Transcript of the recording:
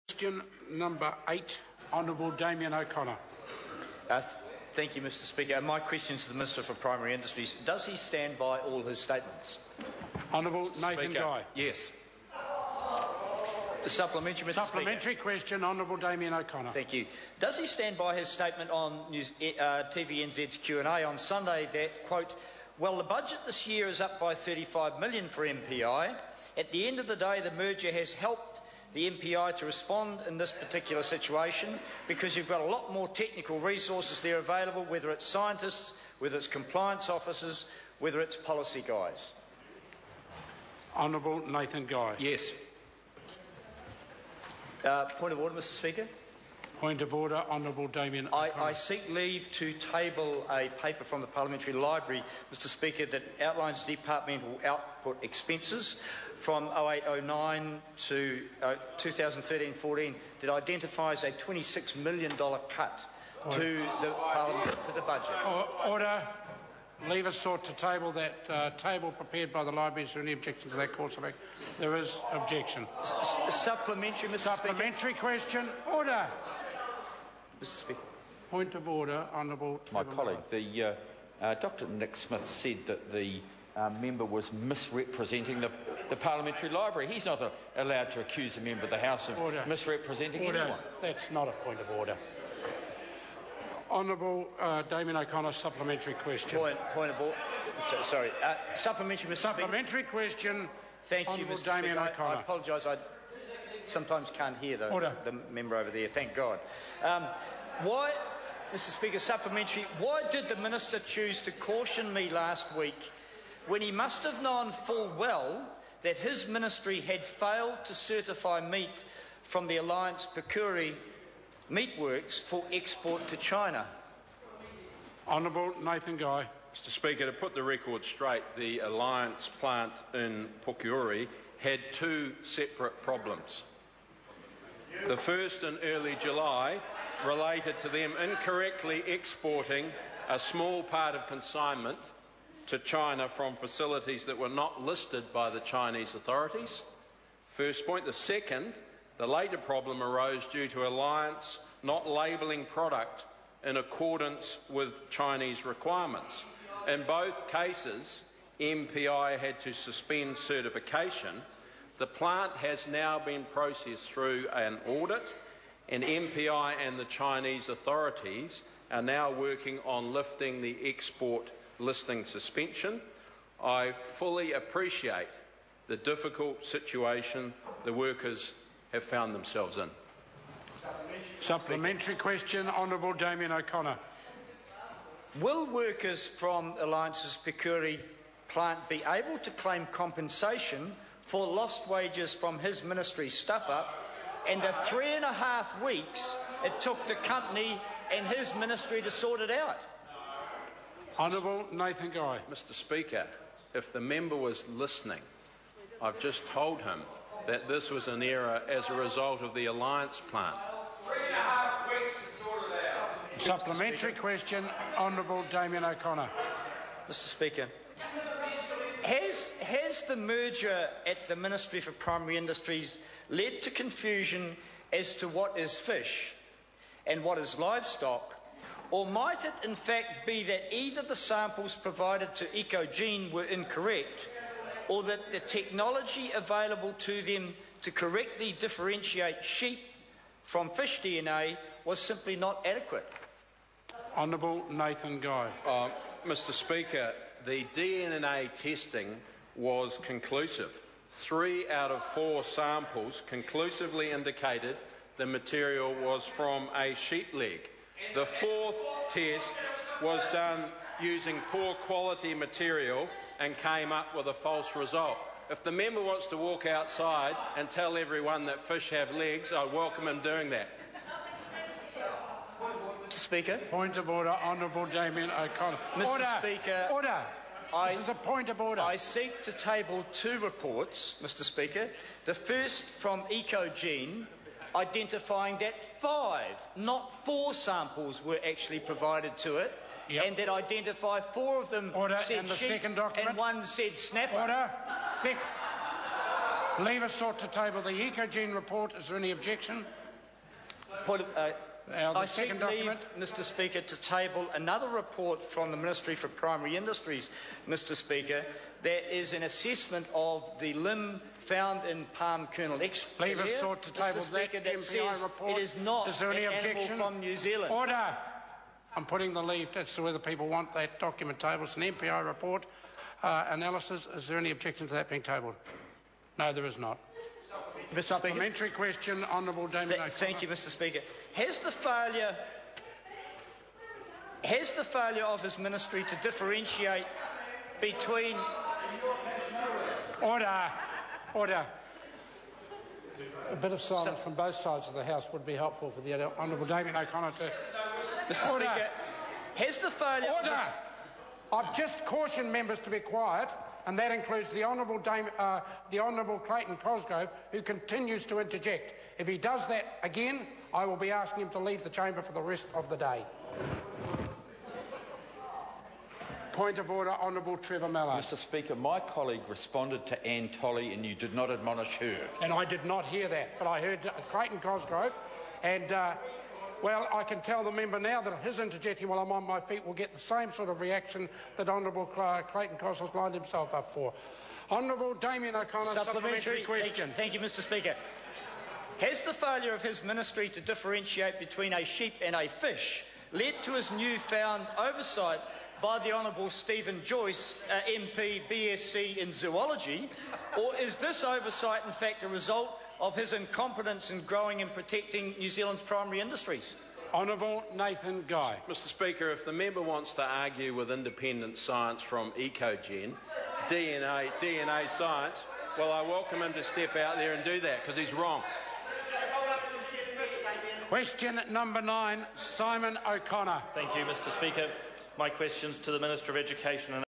Question number 8, Honourable Damien O'Connor. Thank you, Mr Speaker. My question is to the Minister for Primary Industries. Does he stand by all his statements? Honourable Nathan Guy. Yes. The supplementary, Mr Supplementary Speaker. Question, Honourable Damien O'Connor. Thank you. Does he stand by his statement on TVNZ's Q&A on Sunday that, quote, well, the budget this year is up by $35 million for MPI. At the end of the day, the merger has helped the MPI to respond in this particular situation because you've got a lot more technical resources there available, whether it's scientists, whether it's compliance officers, whether it's policy guys. Honourable Nathan Guy. Yes. Point of order, Mr Speaker. Point of order, Honourable Damien O'Connor. I seek leave to table a paper from the Parliamentary Library, Mr Speaker, that outlines departmental output expenses from 08-09 to 2013-14 that identifies a $26 million cut to the Parliament, to the budget. Order. Leave us sought to table that table prepared by the Library. Is there any objection to that course of action? There is objection. Supplementary, Mr Supplementary Speaker. Question. Order. Mr Speaker. Point of order, Honourable My Trevor. colleague, Dr Nick Smith said that the member was misrepresenting the Parliamentary Library. He's not allowed to accuse a member of the House of misrepresenting anyone. That's not a point of order. Honourable Damien O'Connor, supplementary question. Point of order. Sorry. Supplementary, Mr Supplementary Speaker. question. Thank you, Honourable Mr Damien Speaker. O'Connor. I apologise. I sometimes can't hear the member over there. Thank God. Why, Mr Speaker, supplementary, why did the Minister choose to caution me last week when he must have known full well that his ministry had failed to certify meat from the Alliance Pukuri Meatworks for export to China? Honourable Nathan Guy. Mr Speaker, to put the record straight, the Alliance plant in Pukuri had two separate problems. The first, in early July, related to them incorrectly exporting a small part of consignment to China from facilities that were not listed by the Chinese authorities. First point. The second, the later problem arose due to Alliance not labelling product in accordance with Chinese requirements. In both cases, MPI had to suspend certification. The plant has now been processed through an audit, and MPI and the Chinese authorities are now working on lifting the export listing suspension. I fully appreciate the difficult situation the workers have found themselves in. Supplementary question, Honourable Damien O'Connor. Will workers from Alliance's Pukuri plant be able to claim compensation for lost wages from his ministry's stuff-up and the 3.5 weeks it took the company and his ministry to sort it out? Honourable Nathan Guy. Mr Speaker, if the member was listening, I've just told him that this was an error as a result of the Alliance plant. 3.5 weeks to sort it out. Supplementary question, Honourable Damien O'Connor. Mr Speaker, has the merger at the Ministry for Primary Industries led to confusion as to what is fish and what is livestock? Or might it in fact be that either the samples provided to Ecogene were incorrect or that the technology available to them to correctly differentiate sheep from fish DNA was simply not adequate? Honourable Nathan Guy. Mr Speaker, the DNA testing was conclusive. 3 out of 4 samples conclusively indicated the material was from a sheep leg. The 4th test was done using poor quality material and came up with a false result. If the member wants to walk outside and tell everyone that fish have legs, I welcome him doing that. Mr Speaker. Point of order, Honourable Damien O'Connor. Mr Order. Speaker. Order. This is a point of order. I seek to table 2 reports, Mr Speaker. The first from Ecogene, identifying that 5, not 4 samples were actually provided to it, and that identified 4 of them said sheep and 1 said snapper. Order. Leaver sought to table the Ecogen report. Is there any objection? I seek leave, Mr Speaker, to table another report from the Ministry for Primary Industries, Mr Speaker, that is an assessment of the limb found in palm kernel extract. Leaver sought to table that MPI report. It is not is there any an objection? animal from New Zealand. Order. I'm putting the leave as to whether people want that document tabled. It's an MPI report analysis. Is there any objection to that being tabled? No, there is not. Mr. Supplementary question, Honourable Damien O'Connor. Thank you, Mr Speaker. Has the failure of his ministry to differentiate between... Order. Order. A bit of silence from both sides of the House would be helpful for the Honourable Damien O'Connor to... Mr Speaker, has the failure... Order! I've just cautioned members to be quiet, and that includes the Honourable Clayton Cosgrove, who continues to interject. If he does that again, I will be asking him to leave the chamber for the rest of the day. Point of order, Honourable Trevor Mallard. Mr Speaker, my colleague responded to Anne Tolley and you did not admonish her. And I did not hear that, but I heard Clayton Cosgrove, and... well, I can tell the member now that his interjecting while I'm on my feet will get the same sort of reaction that Honourable Clayton Cosgrove lined himself up for. Honourable Damien O'Connor, supplementary question. Thank you, Mr Speaker. Has the failure of his ministry to differentiate between a sheep and a fish led to his newfound oversight by the Honourable Stephen Joyce, MP, BSc in zoology, or is this oversight in fact a result of his incompetence in growing and protecting New Zealand's primary industries? Honourable Nathan Guy. Mr Speaker, if the member wants to argue with independent science from Ecogen, DNA science, well, I welcome him to step out there and do that, because he's wrong. Question number 9, Simon O'Connor. Thank you, Mr Speaker. My question's to the Minister of Education and